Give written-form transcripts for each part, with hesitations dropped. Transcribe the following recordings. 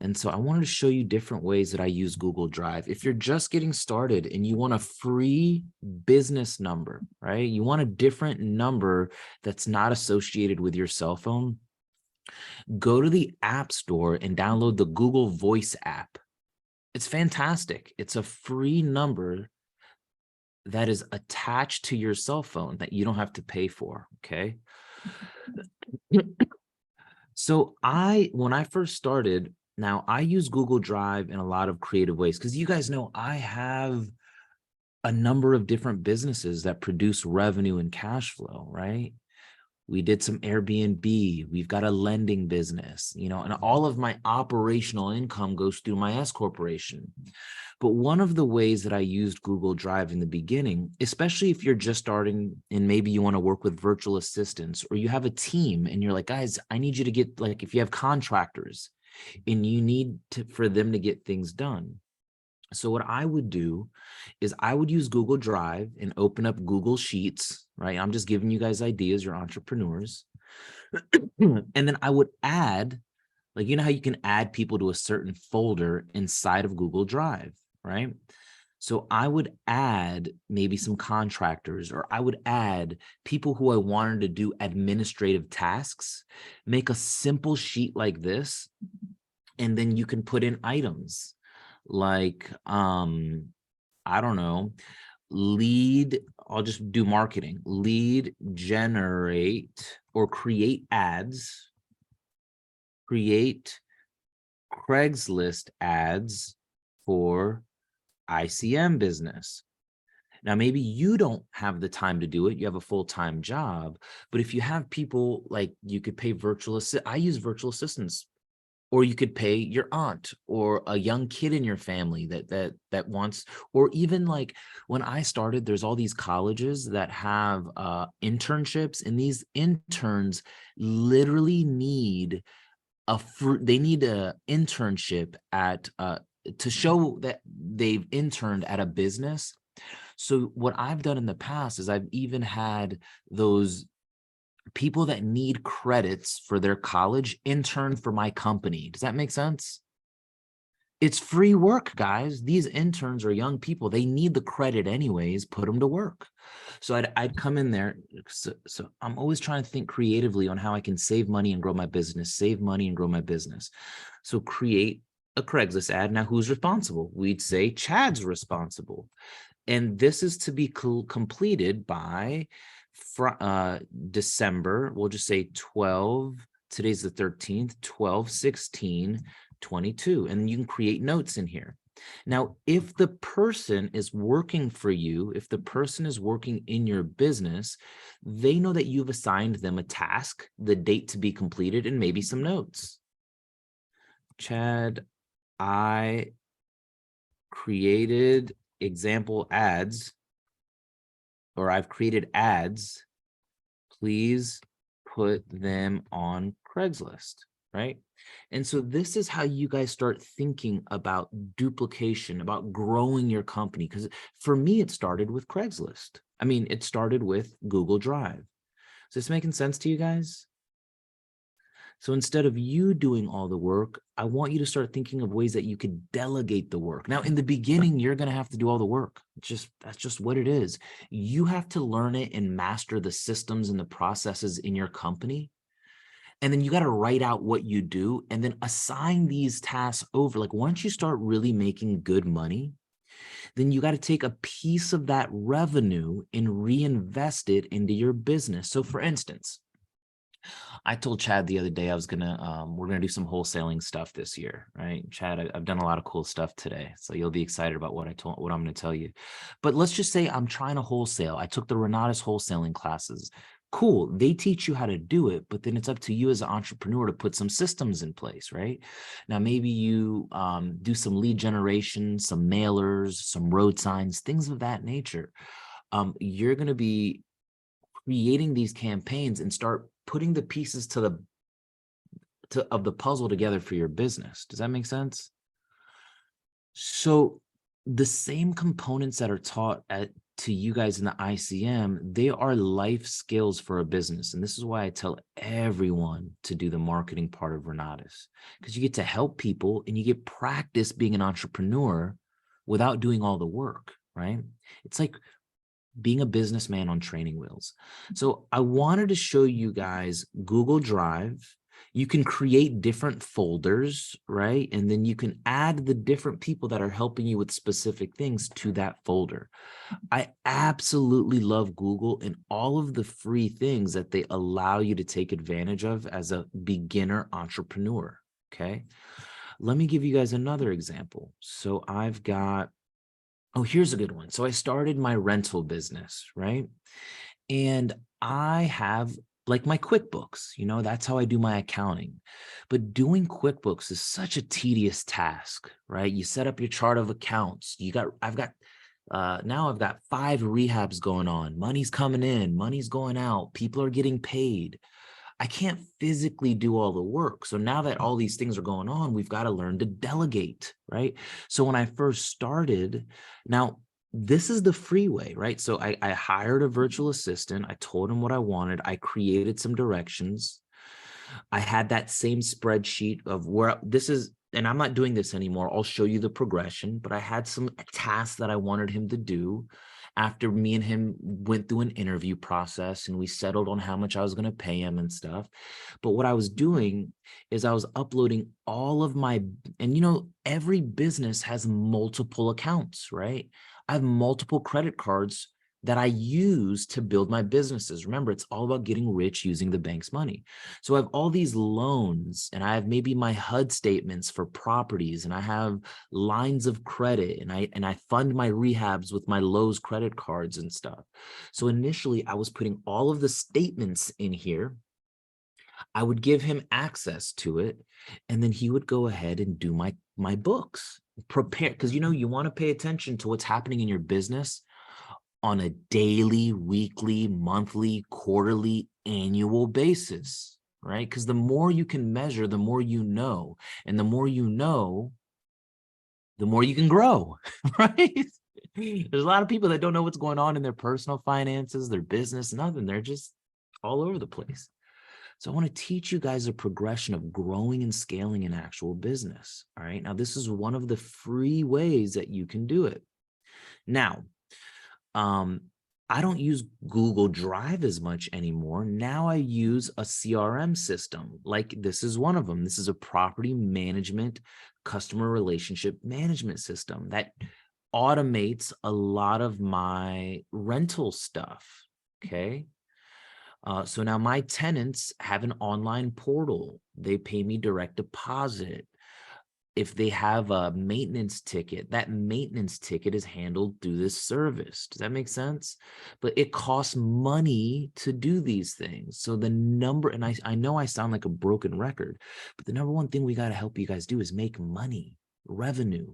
And so I wanted to show you different ways that I use Google Drive. If you're just getting started and you want a free business number, right? You want a different number that's not associated with your cell phone, go to the App Store and download the Google Voice app. It's fantastic. It's a free number that is attached to your cell phone that you don't have to pay for, okay? So when I first started, now I use Google Drive in a lot of creative ways because you guys know I have a number of different businesses that produce revenue and cash flow, right? We did some Airbnb. We've got a lending business, you know, and all of my operational income goes through my S corporation. But one of the ways that I used Google Drive in the beginning, especially if you're just starting and maybe you want to work with virtual assistants or you have a team and you're like, guys, I need you to get, like, if you have contractors and you need for them to get things done. So what I would do is I would use Google Drive and open up Google Sheets, right? I'm just giving you guys ideas, you're entrepreneurs. And then I would add, like, you know how you can add people to a certain folder inside of Google Drive, right? So I would add maybe some contractors, or I would add people who I wanted to do administrative tasks, make a simple sheet like this, and then you can put in items like, I don't know, lead, I'll just do marketing, lead generate or create ads, create Craigslist ads for ICM business. Now, maybe you don't have the time to do it. You have a full-time job, but if you have people, like, you could pay I use virtual assistants, or you could pay your aunt or a young kid in your family that wants, or even like when I started, there's all these colleges that have internships, and these interns literally need they need a internship at to show that they've interned at a business. So what I've done in the past is I've even had those people that need credits for their college intern for my company. Does that make sense? It's free work, guys. These interns are young people. They need the credit anyways, put them to work. So I'd come in there. So I'm always trying to think creatively on how I can save money and grow my business, save money and grow my business. So create a Craigslist ad. Now, who's responsible? We'd say Chad's responsible. And this is to be completed by December. We'll just say 12. Today's the 13th, 12/16/22. And you can create notes in here. Now, if the person is working for you, if the person is working in your business, they know that you've assigned them a task, the date to be completed, and maybe some notes. Chad, I created example ads, or I've created ads. Please put them on Craigslist, right? And so this is how you guys start thinking about duplication, about growing your company. Because for me, it started with Craigslist. I mean, it started with Google Drive. Is this making sense to you guys? So instead of you doing all the work, I want you to start thinking of ways that you could delegate the work. Now, in the beginning, you're going to have to do all the work. That's just what it is. You have to learn it and master the systems and the processes in your company. And then you got to write out what you do and then assign these tasks over. Like, once you start really making good money, then you got to take a piece of that revenue and reinvest it into your business. So for instance, I told Chad the other day we're gonna do some wholesaling stuff this year, right? Chad, I've done a lot of cool stuff today, so you'll be excited about what I'm gonna tell you. But let's just say I'm trying to wholesale. I took the Renata's wholesaling classes. Cool, they teach you how to do it, but then it's up to you as an entrepreneur to put some systems in place, right? Now, maybe you do some lead generation, some mailers, some road signs, things of that nature. You're gonna be creating these campaigns and start putting the pieces of the puzzle together for your business. Does that make sense? So the same components that are taught at to you guys in the ICM, they are life skills for a business. And this is why I tell everyone to do the marketing part of Renatus, because you get to help people and you get practice being an entrepreneur without doing all the work, right? It's like being a businessman on training wheels. So I wanted to show you guys Google Drive. You can create different folders, right? And then you can add the different people that are helping you with specific things to that folder. I absolutely love Google and all of the free things that they allow you to take advantage of as a beginner entrepreneur, okay? Let me give you guys another example. So I've got, oh, here's a good one. So I started my rental business, right? And I have like my QuickBooks, that's how I do my accounting. But doing QuickBooks is such a tedious task, right? You set up your chart of accounts. Now I've got 5 rehabs going on. Money's coming in, money's going out. People are getting paid. I can't physically do all the work. So now that all these things are going on, we've got to learn to delegate, right? So when I first started, now this is the free way, right? So I hired a virtual assistant. I told him what I wanted. I created some directions. I had that same spreadsheet of where this is, and I'm not doing this anymore. I'll show you the progression, but I had some tasks that I wanted him to do after me and him went through an interview process and we settled on how much I was going to pay him and stuff. But what I was doing is I was uploading all of my, and every business has multiple accounts, right? I have multiple credit cards that I use to build my businesses. Remember, it's all about getting rich using the bank's money. So I have all these loans and I have maybe my HUD statements for properties and I have lines of credit and I fund my rehabs with my Lowe's credit cards and stuff. So initially I was putting all of the statements in here. I would give him access to it and then he would go ahead and do my books. Prepare, because you want to pay attention to what's happening in your business on a daily, weekly, monthly, quarterly, annual basis, right? Because the more you can measure, the more you know. And the more you know, the more you can grow, right? There's a lot of people that don't know what's going on in their personal finances, their business, nothing. They're just all over the place. So I want to teach you guys a progression of growing and scaling an actual business, all right? Now, this is one of the free ways that you can do it. Now, I don't use Google Drive as much anymore. Now I use a CRM system. Like this is one of them. This is a property management, customer relationship management system that automates a lot of my rental stuff. Okay. So now my tenants have an online portal. They pay me direct deposit. If they have a maintenance ticket, that maintenance ticket is handled through this service. Does that make sense? But it costs money to do these things. So the number, and I know I sound like a broken record, but the number one thing we got to help you guys do is make money, revenue.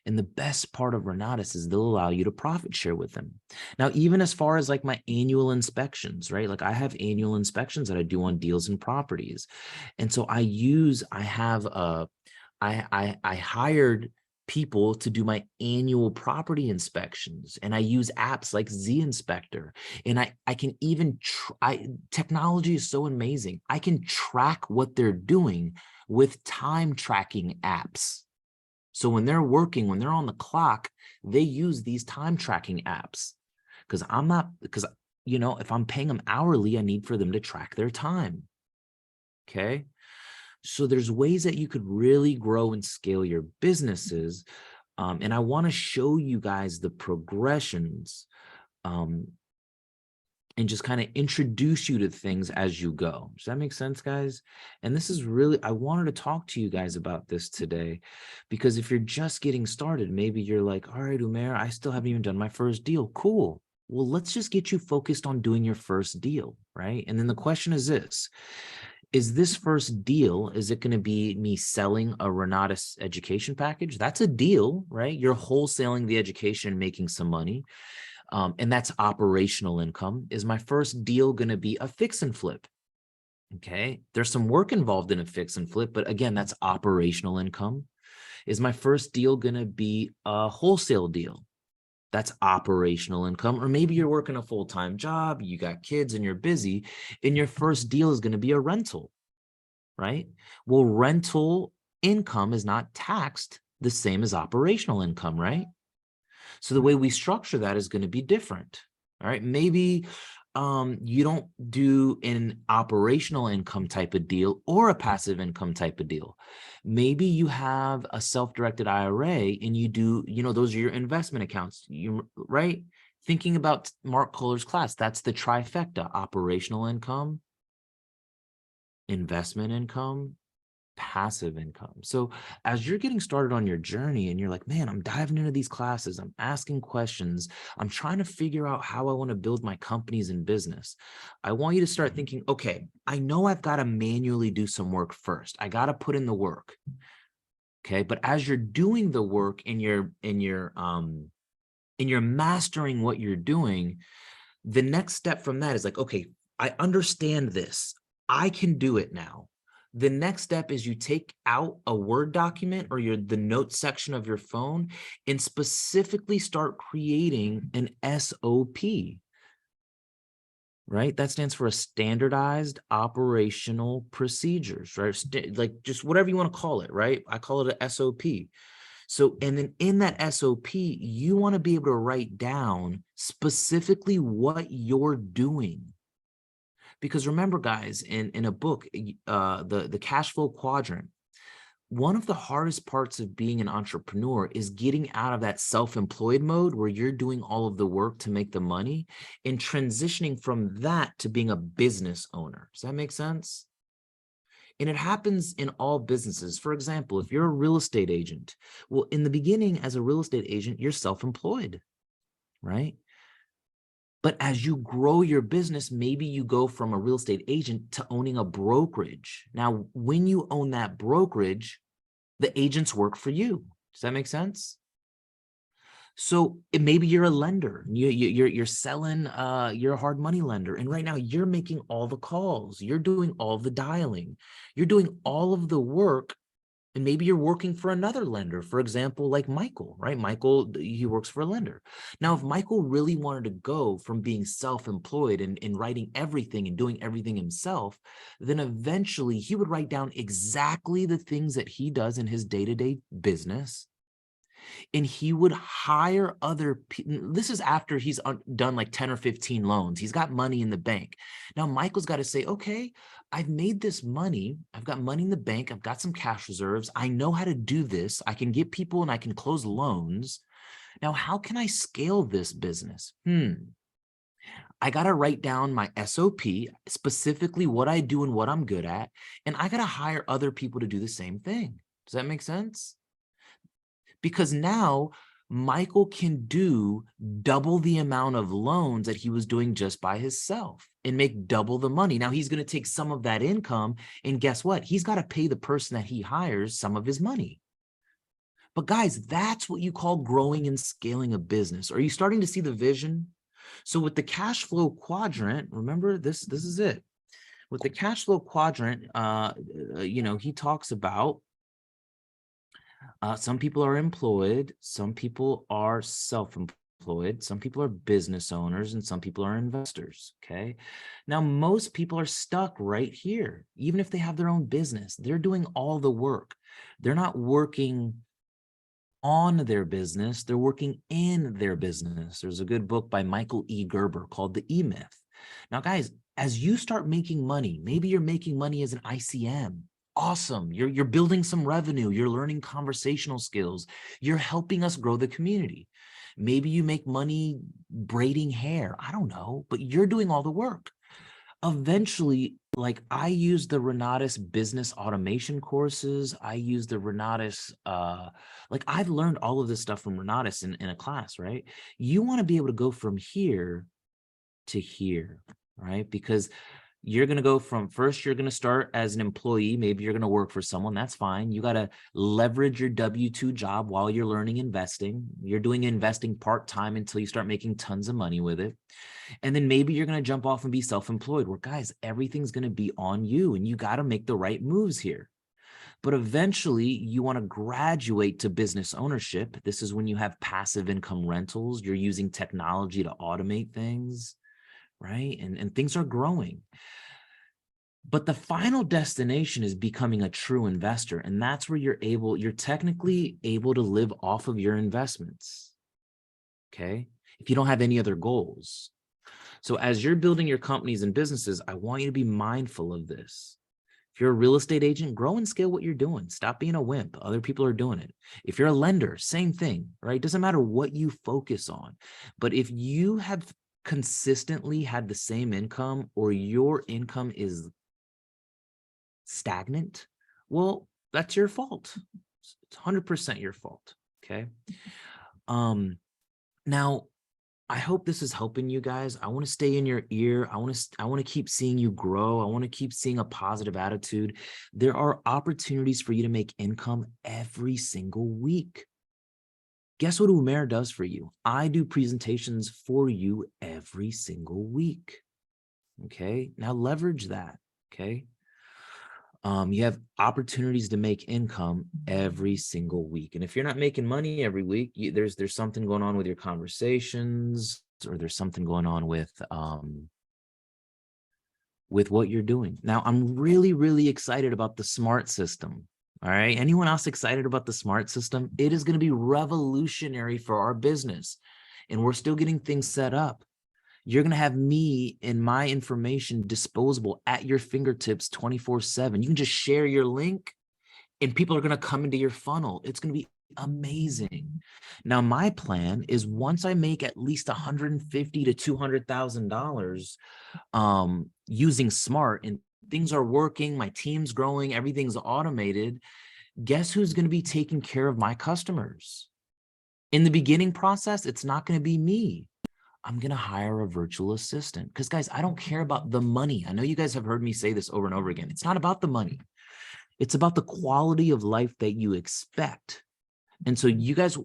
And the best part of Renatus is they'll allow you to profit share with them. Now, even as far as like my annual inspections, right? Like I have annual inspections that I do on deals and properties. And so I hired people to do my annual property inspections, and I use apps like Z Inspector, and I can even technology is so amazing. I can track what they're doing with time tracking apps. So when they're working, when they're on the clock, they use these time tracking apps because if I'm paying them hourly, I need for them to track their time. Okay. So there's ways that you could really grow and scale your businesses. And I want to show you guys the progressions and just kind of introduce you to things as you go. Does that make sense, guys? And this is really, I wanted to talk to you guys about this today, because if you're just getting started, maybe you're like, all right, Umair, I still haven't even done my first deal. Cool. Well, let's just get you focused on doing your first deal, right? And then the question is this first deal, is it going to be me selling a Renatus education package? That's a deal, right? You're wholesaling the education, making some money. And that's operational income. Is my first deal going to be a fix and flip? Okay. There's some work involved in a fix and flip, but again, that's operational income. Is my first deal going to be a wholesale deal? That's operational income. Or maybe you're working a full-time job, you got kids and you're busy, and your first deal is going to be a rental, right? Well, rental income is not taxed the same as operational income, right? So the way we structure that is going to be different. All right. Maybe you don't do an operational income type of deal or a passive income type of deal. Maybe you have a self-directed IRA and you do, those are your investment accounts, right? Thinking about Mark Kohler's class, that's the trifecta: operational income, investment income, passive income. So as you're getting started on your journey and you're like, man, I'm diving into these classes, I'm asking questions, I'm trying to figure out how I want to build my companies and business, I want you to start thinking, okay, I know I've got to manually do some work first. I got to put in the work. Okay. But as you're doing the work and you're mastering what you're doing, the next step from that is like, okay, I understand this. I can do it now. The next step is you take out a Word document or the notes section of your phone and specifically start creating an SOP, right? That stands for a standardized operational procedures, right? Like just whatever you want to call it, right? I call it a SOP. So, and then in that SOP, you want to be able to write down specifically what you're doing. Because remember, guys, in a book, the cash flow quadrant, one of the hardest parts of being an entrepreneur is getting out of that self-employed mode where you're doing all of the work to make the money and transitioning from that to being a business owner. Does that make sense? And it happens in all businesses. For example, if you're a real estate agent, well, in the beginning, as a real estate agent, you're self-employed, right? But as you grow your business, maybe you go from a real estate agent to owning a brokerage. Now, when you own that brokerage, the agents work for you. Does that make sense? So maybe you're a lender. You're selling. You're a hard money lender, and right now you're making all the calls. You're doing all the dialing. You're doing all of the work. And maybe you're working for another lender, for example, like Michael, right? Michael, he works for a lender. Now, if Michael really wanted to go from being self-employed and writing everything and doing everything himself, then eventually he would write down exactly the things that he does in his day-to-day business. And he would hire other people. This is after he's done like 10 or 15 loans. He's got money in the bank. Now, Michael's got to say, okay, I've made this money. I've got money in the bank. I've got some cash reserves. I know how to do this. I can get people and I can close loans. Now, how can I scale this business? I got to write down my SOP, specifically what I do and what I'm good at. And I got to hire other people to do the same thing. Does that make sense? Because now Michael can do double the amount of loans that he was doing just by himself and make double the money. Now he's going to take some of that income, and guess what? He's got to pay the person that he hires some of his money. But guys, that's what you call growing and scaling a business. Are you starting to see the vision? So with the cash flow quadrant, remember this is it. With the cash flow quadrant, he talks about some people are employed, some people are self-employed, some people are business owners, and some people are investors, okay? Now, most people are stuck right here. Even if they have their own business, they're doing all the work. They're not working on their business, they're working in their business. There's a good book by Michael E. Gerber called The E-Myth. Now, guys, as you start making money, maybe you're making money as an ICM. Awesome. You're building some revenue. You're learning conversational skills. You're helping us grow the community. Maybe you make money braiding hair. I don't know, but you're doing all the work. Eventually, like I use the Renatus business automation courses. I use the Renatus, like I've learned all of this stuff from Renatus in a class, right? You want to be able to go from here to here, right? Because you're going to go from first, you're going to start as an employee. Maybe you're going to work for someone. That's fine. You got to leverage your W-2 job while you're learning investing. You're doing investing part-time until you start making tons of money with it. And then maybe you're going to jump off and be self-employed, where guys, everything's going to be on you and you got to make the right moves here. But eventually you want to graduate to business ownership. This is when you have passive income rentals. You're using technology to automate things, right? And things are growing. But the final destination is becoming a true investor. And that's where you're technically able to live off of your investments. Okay. If you don't have any other goals. So as you're building your companies and businesses, I want you to be mindful of this. If you're a real estate agent, grow and scale what you're doing. Stop being a wimp. Other people are doing it. If you're a lender, same thing, right? Doesn't matter what you focus on. But if you have consistently had the same income or your income is stagnant, well, that's your fault. It's 100% your fault. Okay. Now, I hope this is helping you guys. I want to stay in your ear. I want to keep seeing you grow. I want to keep seeing a positive attitude. There are opportunities for you to make income every single week. Guess what Umair does for you? I do presentations for you every single week. Okay. Now leverage that. Okay. You have opportunities to make income every single week. And if you're not making money every week, there's something going on with your conversations, or there's something going on with what you're doing. Now, I'm really, really excited about the SMART system. All right. Anyone else excited about the SMART system? It is going to be revolutionary for our business. And we're still getting things set up. You're going to have me and my information disposable at your fingertips 24/7. You can just share your link and people are going to come into your funnel. It's going to be amazing. Now, my plan is once I make at least $150,000 to $200,000 using Smart and things are working, my team's growing, everything's automated, guess who's going to be taking care of my customers? In the beginning process, it's not going to be me. I'm going to hire a virtual assistant because, guys, I don't care about the money. I know you guys have heard me say this over and over again. It's not about the money. It's about the quality of life that you expect. And so you guys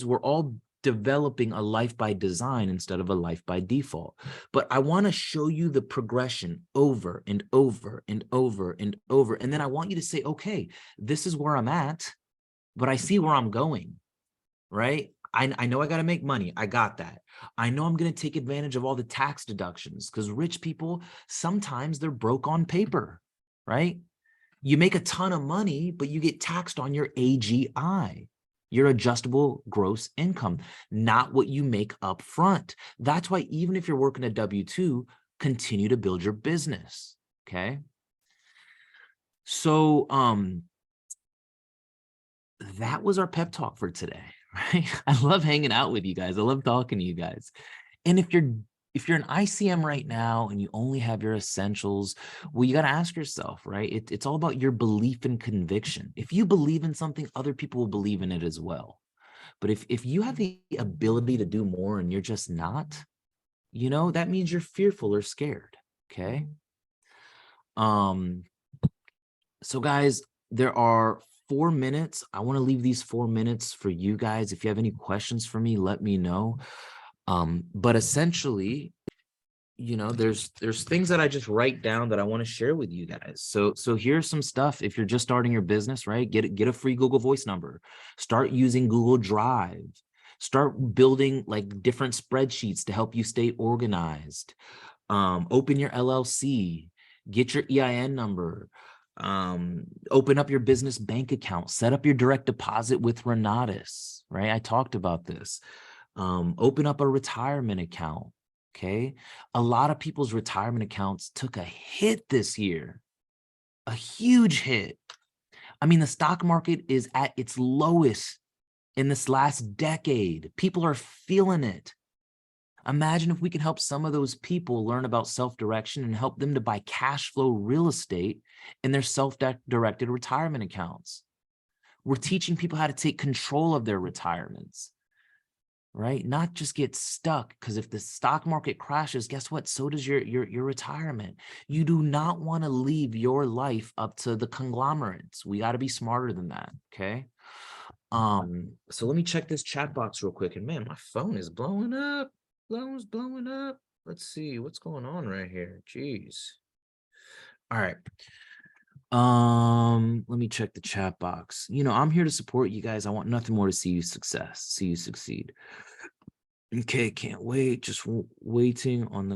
were all developing a life by design instead of a life by default. But I want to show you the progression over and over and over and over. And then I want you to say, okay, this is where I'm at, but I see where I'm going, right? I know I got to make money. I got that. I know I'm going to take advantage of all the tax deductions because rich people, sometimes they're broke on paper, right? You make a ton of money, but you get taxed on your AGI, your adjustable gross income, not what you make up front. That's why even if you're working a W-2, continue to build your business, okay? So that was our pep talk for today, right? I love hanging out with you guys. I love talking to you guys. And if you're an ICM right now and you only have your essentials, well, you got to ask yourself, right? It's all about your belief and conviction. If you believe in something, other people will believe in it as well. But if you have the ability to do more and you're just not, that means you're fearful or scared. Okay. So guys, there are 4 minutes. I want to leave these 4 minutes for you guys. If you have any questions for me, let me know. But essentially, there's things that I just write down that I want to share with you guys. So here's some stuff. If you're just starting your business, right? Get a free Google Voice number. Start using Google Drive. Start building like different spreadsheets to help you stay organized. Open your LLC. Get your EIN number. Open up your business bank account. Set up your direct deposit with Renatus, right? I talked about this. Open up a retirement account. Okay. A lot of people's retirement accounts took a hit this year, a huge hit. I mean, the stock market is at its lowest in this last decade. People are feeling it. Imagine if we can help some of those people learn about self-direction and help them to buy cash flow real estate in their self-directed retirement accounts. We're teaching people how to take control of their retirements. Right? Not just get stuck, because if the stock market crashes, guess what? So does your retirement. You do not want to leave your life up to the conglomerates. We got to be smarter than that. Okay. So let me check this chat box real quick. And man, my phone is blowing up. Phone's blowing up. Let's see what's going on right here. Jeez. All right. Let me check the chat box. I'm here to support you guys. I want nothing more to see you succeed. Okay, can't wait. Just waiting on the